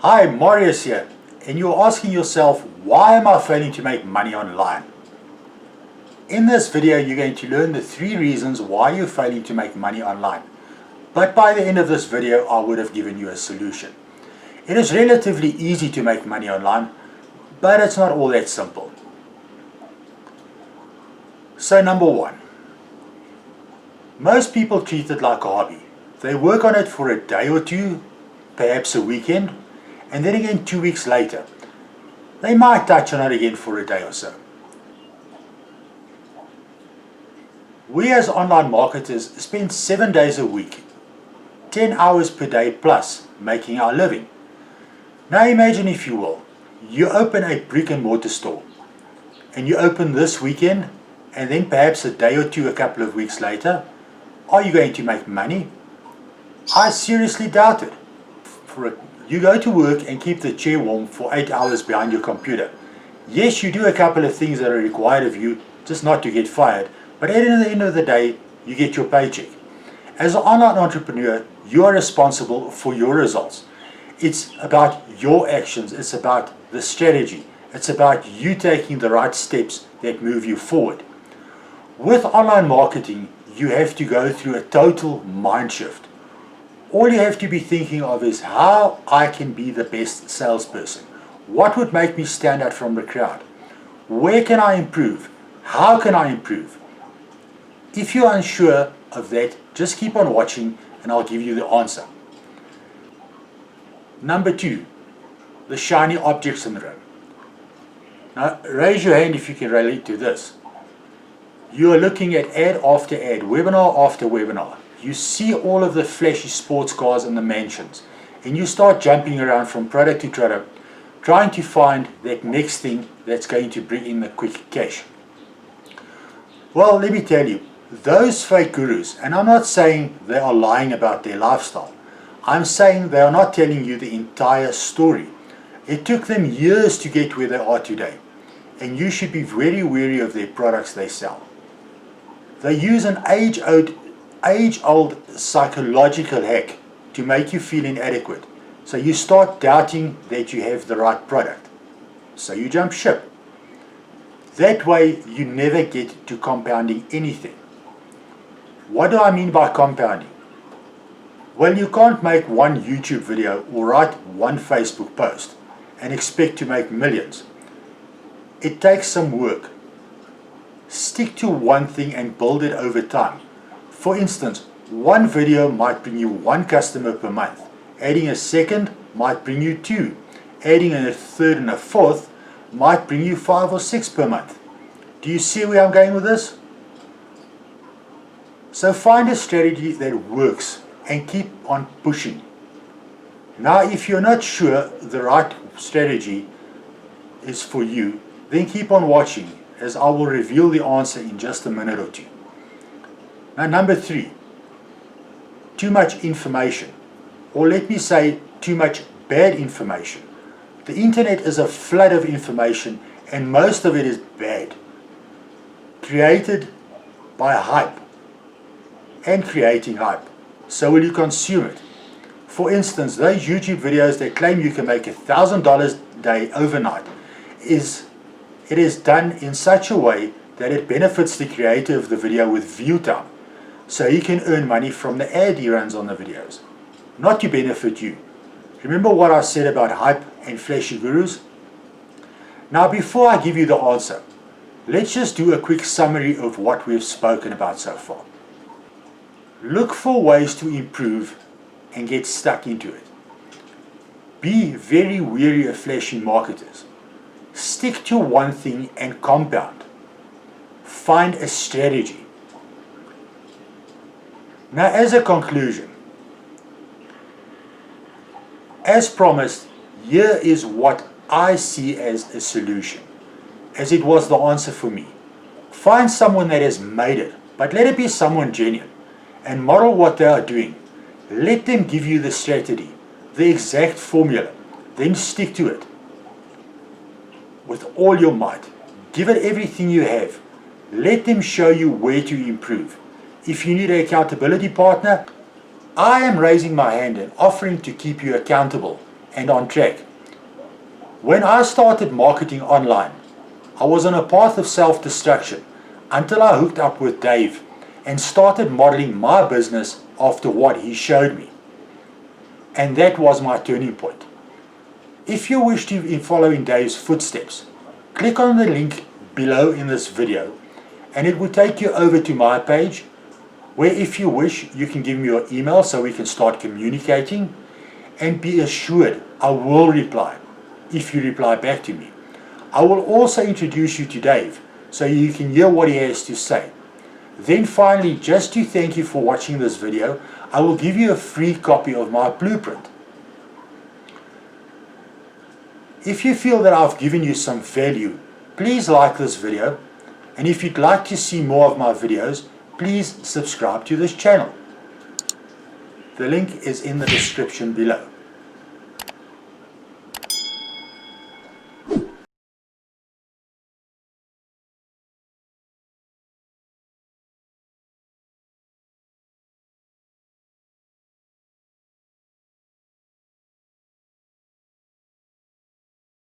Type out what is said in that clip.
Hi, Marius here, and you're asking yourself, why am I failing to make money online? In this video, you're going to learn the 3 reasons why you're failing to make money online. But by the end of this video, I would have given you a solution. It is relatively easy to make money online, but it's not all that simple. So number 1, most people treat it like a hobby. They work on it for a day or two, perhaps a weekend, and then again 2 weeks later. They might touch on it again for a day or so. We as online marketers spend 7 days a week, 10 hours per day plus, making our living. Now imagine, if you will, you open a brick and mortar store, and you open this weekend, and then perhaps a day or two, a couple of weeks later. Are you going to make money? I seriously doubt it. You go to work and keep the chair warm for 8 hours behind your computer. Yes, you do a couple of things that are required of you, just not to get fired, but at the end of the day, you get your paycheck. As an online entrepreneur, you are responsible for your results. It's about your actions, it's about the strategy, it's about you taking the right steps that move you forward. With online marketing, you have to go through a total mind shift. All you have to be thinking of is how I can be the best salesperson. What would make me stand out from the crowd? Where can I improve? How can I improve? If you're unsure of that, just keep on watching and I'll give you the answer. Number 2, the shiny object syndrome. Now raise your hand if you can relate to this. You are looking at ad after ad, webinar after webinar. You see all of the flashy sports cars and the mansions, and you start jumping around from product to product, trying to find that next thing that's going to bring in the quick cash. Well, let me tell you, those fake gurus, and I'm not saying they are lying about their lifestyle, I'm saying they are not telling you the entire story. It took them years to get where they are today, and you should be very wary of their products they sell. They use an age-old psychological hack to make you feel inadequate. So you start doubting that you have the right product. So you jump ship. That way you never get to compounding anything. What do I mean by compounding? Well, you can't make one YouTube video or write one Facebook post and expect to make millions. It takes some work. Stick to one thing and build it over time. For instance, one video might bring you 1 customer per month. Adding a second might bring you 2. Adding a third and a fourth might bring you 5 or 6 per month. Do you see where I'm going with this? So find a strategy that works and keep on pushing. Now, if you're not sure the right strategy is for you, then keep on watching, as I will reveal the answer in just a minute or two. Now, number 3, too much information, or let me say too much bad information. The internet is a flood of information, and most of it is bad, created by hype and creating hype. So will you consume it? For instance, those YouTube videos that claim you can make $1,000 a day overnight, it is done in such a way that it benefits the creator of the video with view time, so he can earn money from the ad he runs on the videos, not to benefit you. Remember what I said about hype and flashy gurus? Now, before I give you the answer, let's just do a quick summary of what we've spoken about so far. Look for ways to improve and get stuck into it. Be very wary of flashy marketers. Stick to one thing and compound. Find a strategy. Now, as a conclusion, as promised, here is what I see as a solution, as it was the answer for me. Find someone that has made it, but let it be someone genuine, and model what they are doing. Let them give you the strategy, the exact formula, then stick to it with all your might. Give it everything you have. Let them show you where to improve. If you need an accountability partner, I am raising my hand and offering to keep you accountable and on track. When I started marketing online, I was on a path of self-destruction until I hooked up with Dave and started modeling my business after what he showed me. And that was my turning point. If you wish to follow in Dave's footsteps, click on the link below in this video and it will take you over to my page, where if you wish you can give me your email so we can start communicating, and be assured I will reply if you reply back to me. I will also introduce you to Dave so you can hear what he has to say. Then finally, just to thank you for watching this video, I will give you a free copy of my blueprint. If you feel that I've given you some value, please like this video, and if you'd like to see more of my videos, please subscribe to this channel. The link is in the description below.